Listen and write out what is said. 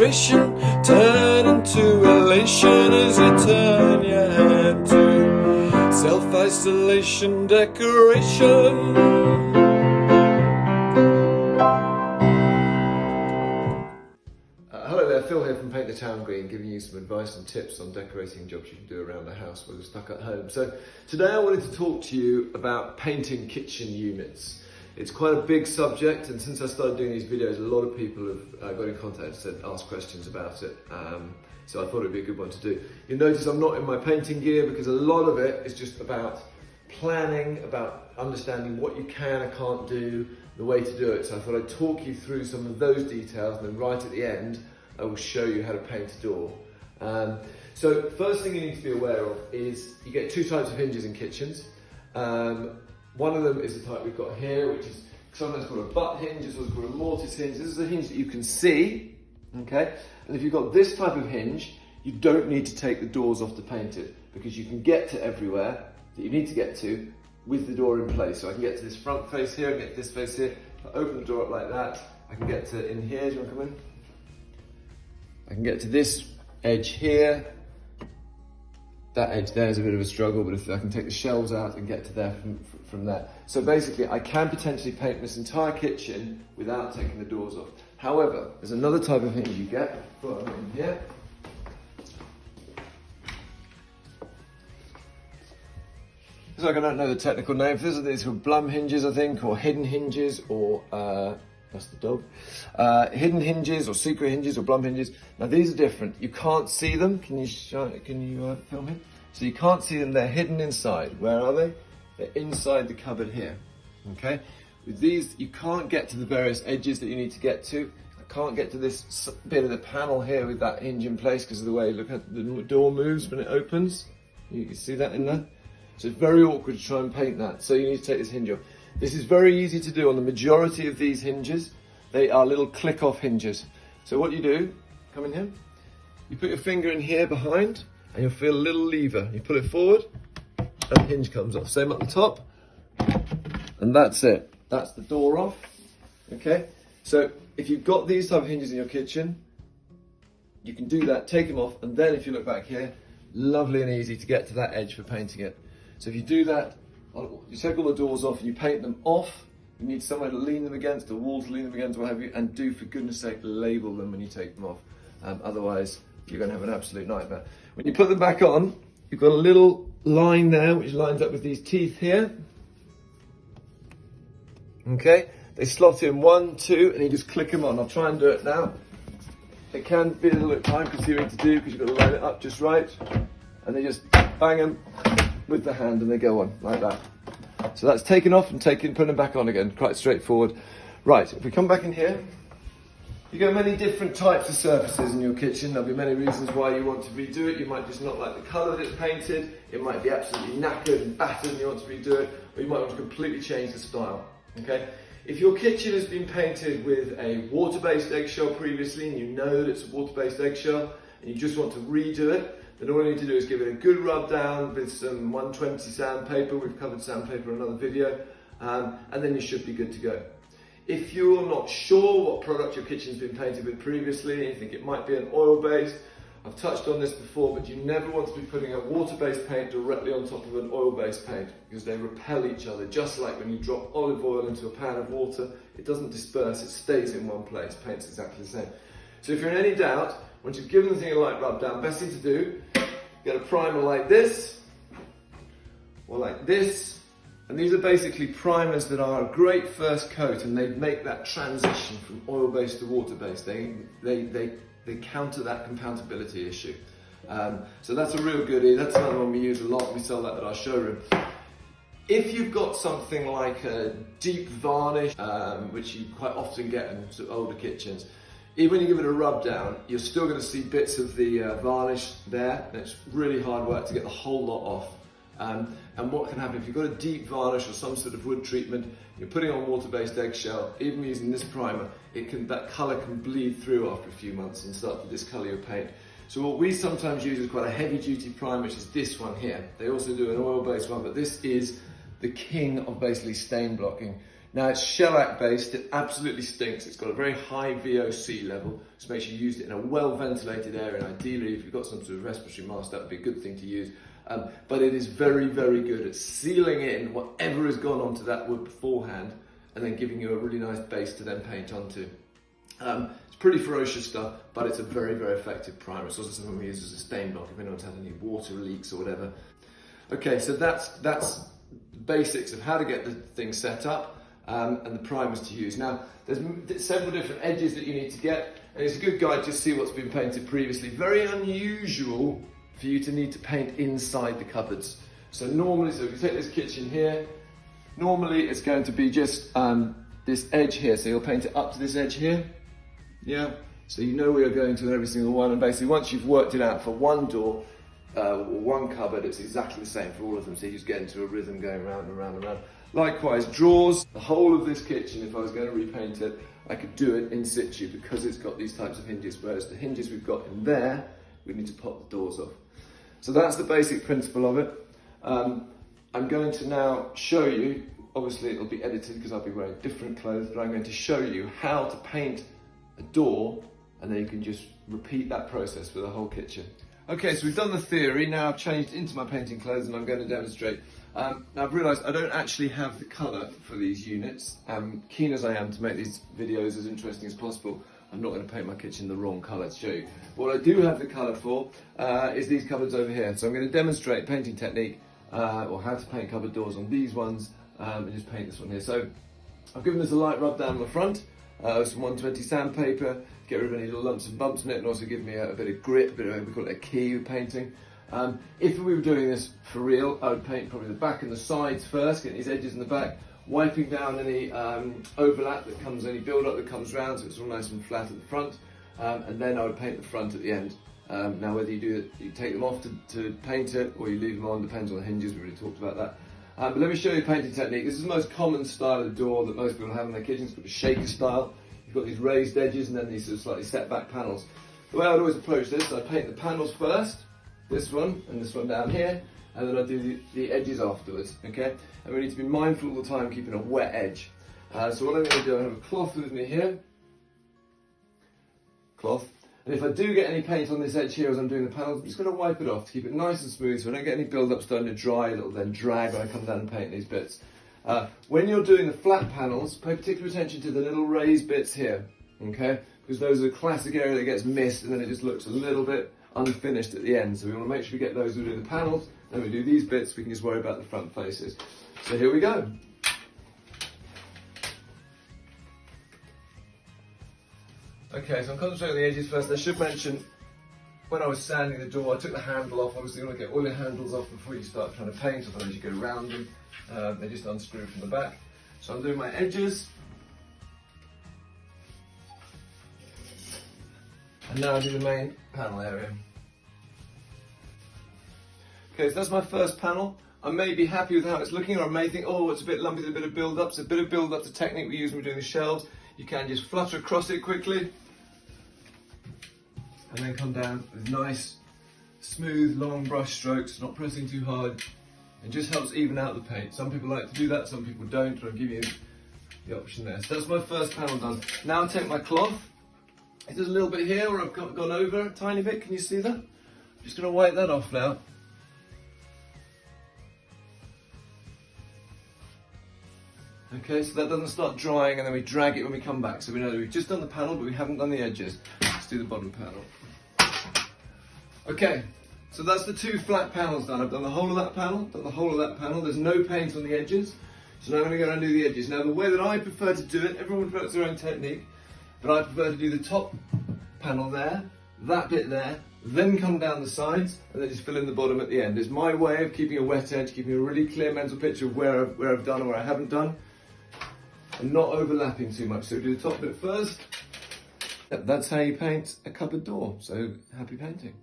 frustration turn into elation as you turn your head to self-isolation decoration. Hello there, Phil here from Paint the Town Green, giving you some advice and tips on decorating jobs you can do around the house while you're stuck at home. So today I wanted to talk to you about painting kitchen units. It's quite a big subject, and since I started doing these videos, a lot of people have got in contact and said, asked questions about it. So I thought it'd be a good one to do. You'll notice I'm not in my painting gear because a lot of it is just about planning, about understanding what you can and can't do, the way to do it. So I thought I'd talk you through some of those details, and then right at the end, I will show you how to paint a door. So first thing you need to be aware of is you get two types of hinges in kitchens. One of them is the type we've got here, which is sometimes called a butt hinge, it's also called a mortise hinge. This is a hinge that you can see, okay? And if you've got this type of hinge, you don't need to take the doors off to paint it, because you can get to everywhere that you need to get to with the door in place. So I can get to this front face here, and get to this face here. If I open the door up like that, I can get to in here. Do you want to come in? I can get to this edge here. That edge there is a bit of a struggle, but if I can take the shelves out and get to there from there. So basically, I can potentially paint this entire kitchen without taking the doors off. However, there's another type of hinge you get. Put them in here. So I don't know the technical name for this. These are blum hinges, I think, or hidden hinges, or that's the dog. Hidden hinges, or secret hinges, or blum hinges. Now these are different. You can't see them. Can you film it? So you can't see them. They're hidden inside. Where are they? They're inside the cupboard here. Okay. With these, you can't get to the various edges that you need to get to. I can't get to this bit of the panel here with that hinge in place because of the way, look at the door moves when it opens. You can see that in there. So it's very awkward to try and paint that. So you need to take this hinge off. This is very easy to do on the majority of these hinges. They are little click-off hinges. So what you do, come in here, you put your finger in here behind, and you'll feel a little lever. You pull it forward, and the hinge comes off. Same at the top, and that's it. That's the door off, okay? So if you've got these type of hinges in your kitchen, you can do that, take them off, and then if you look back here, lovely and easy to get to that edge for painting it. So if you do that, you take all the doors off and you paint them off. You need somewhere to lean them against, a wall to lean them against, what have you, and do, for goodness sake, label them when you take them off. Otherwise, you're going to have an absolute nightmare. When you put them back on, you've got a little line there which lines up with these teeth here. Okay, they slot in 1, 2, and you just click them on. I'll try and do it now. It can be a little bit time consuming to do because you've got to line it up just right. And they just bang them with the hand and they go on like that. So that's taken off and putting them back on again, quite straightforward. Right, if we come back in here, you get many different types of surfaces in your kitchen. There'll be many reasons why you want to redo it. You might just not like the colour that it's painted. It might be absolutely knackered and battered and you want to redo it. Or you might want to completely change the style, okay? If your kitchen has been painted with a water-based eggshell previously and you know that it's a water-based eggshell and you just want to redo it, then all you need to do is give it a good rub down with some 120 sandpaper. We've covered sandpaper in another video, and then you should be good to go. If you're not sure what product your kitchen's been painted with previously and you think it might be an oil-based, I've touched on this before, but you never want to be putting a water-based paint directly on top of an oil-based paint because they repel each other. Just like when you drop olive oil into a pan of water, it doesn't disperse, it stays in one place. Paint's exactly the same. So if you're in any doubt, once you've given the thing a light rub down, best thing to do, get a primer like this, or like this, and these are basically primers that are a great first coat and they make that transition from oil-based to water-based. They counter that compatibility issue. So that's a real goodie. That's another one we use a lot. We sell that at our showroom. If you've got something like a deep varnish, which you quite often get in sort of older kitchens, even when you give it a rub down, you're still going to see bits of the varnish there, and it's really hard work to get the whole lot off. And what can happen if you've got a deep varnish or some sort of wood treatment, you're putting on water-based eggshell, even using this primer, that colour can bleed through after a few months and start to discolour your paint. So what we sometimes use is quite a heavy-duty primer, which is this one here. They also do an oil-based one, but this is the king of basically stain blocking. Now it's shellac based, it absolutely stinks. It's got a very high VOC level, so make sure you use it in a well ventilated area, and ideally if you've got some sort of respiratory mask, that would be a good thing to use. But it is very, very good at sealing in whatever has gone onto that wood beforehand, and then giving you a really nice base to then paint onto. It's pretty ferocious stuff, but it's a very, very effective primer. It's also something we use as a stain block if anyone's had any water leaks or whatever. Okay, so that's the basics of how to get the thing set up. And the primers to use. Now, there's several different edges that you need to get, and it's a good guide to see what's been painted previously. Very unusual for you to need to paint inside the cupboards. So normally, if you take this kitchen here, normally it's going to be just this edge here. So you'll paint it up to this edge here. Yeah. So you know where you're going to in every single one, and basically once you've worked it out for one door or one cupboard, it's exactly the same for all of them. So you just get into a rhythm going round and round and round. Likewise, drawers, the whole of this kitchen, if I was going to repaint it, I could do it in situ because it's got these types of hinges, whereas the hinges we've got in there, we need to pop the doors off. So that's the basic principle of it. I'm going to now show you, obviously it'll be edited because I'll be wearing different clothes, but I'm going to show you how to paint a door, and then you can just repeat that process for the whole kitchen. Okay, so we've done the theory, now I've changed into my painting clothes and I'm going to demonstrate. Now I've realised I don't actually have the colour for these units. Keen as I am to make these videos as interesting as possible, I'm not going to paint my kitchen the wrong colour to show you. What I do have the colour for is these cupboards over here. So I'm going to demonstrate painting technique, or how to paint cupboard doors on these ones, and just paint this one here. So I've given this a light rub down on the front, some 120 sandpaper, get rid of any little lumps and bumps in it, and also give me a bit of grip, a bit of, we call it a key with painting. If we were doing this for real, I would paint probably the back and the sides first, getting these edges in the back, wiping down any overlap that comes, any build-up that comes round, so it's all nice and flat at the front, and then I would paint the front at the end. Now whether you do it, you take them off to paint it, or you leave them on, depends on the hinges, we already talked about that. But let me show you a painting technique. This is the most common style of door that most people have in their kitchens. It's called a shaker style. You've got these raised edges and then these sort of slightly set back panels. The way I would always approach this, I paint the panels first, this one and this one down here, and then I do the edges afterwards, okay? And we need to be mindful all the time keeping a wet edge. So what I'm going to do, I have a cloth with me here. Cloth. And if I do get any paint on this edge here as I'm doing the panels, I'm just going to wipe it off to keep it nice and smooth so I don't get any build-up starting to dry that will then drag when I come down and paint these bits. When you're doing the flat panels, pay particular attention to the little raised bits here, okay? Because those are the classic area that gets missed and then it just looks a little bit unfinished at the end. So we want to make sure we get those when we do the panels, then we do these bits, we can just worry about the front faces. So here we go. Okay, so I'm concentrating on the edges first. I should mention, when I was sanding the door, I took the handle off. Obviously you want to get all your handles off before you start trying to paint, otherwise you go round them. They just unscrew from the back. So I'm doing my edges. And now I do the main panel area. Okay, so that's my first panel. I may be happy with how it's looking, or I may think, oh, it's a bit lumpy, there's a bit of build-up. So a bit of build-up's a technique we use when we're doing the shelves. You can just flutter across it quickly, and then come down with nice, smooth, long brush strokes, not pressing too hard. It just helps even out the paint. Some people like to do that, some people don't, but I'll give you the option there. So that's my first panel done. Now I'll take my cloth. There's a little bit here where I've gone over a tiny bit, can you see that? I'm just going to wipe that off now. Okay, so that doesn't start drying and then we drag it when we come back. So we know that we've just done the panel, but we haven't done the edges. Let's do the bottom panel. Okay, so that's the two flat panels done. I've done the whole of that panel, done the whole of that panel. There's no paint on the edges. So now I'm going to go and do the edges. Now the way that I prefer to do it, everyone prefers their own technique, but I prefer to do the top panel there, that bit there, then come down the sides, and then just fill in the bottom at the end. It's my way of keeping a wet edge, keeping a really clear mental picture of where I've done and where I haven't done, and not overlapping too much. So we do the top bit first. That's how you paint a cupboard door. So happy painting.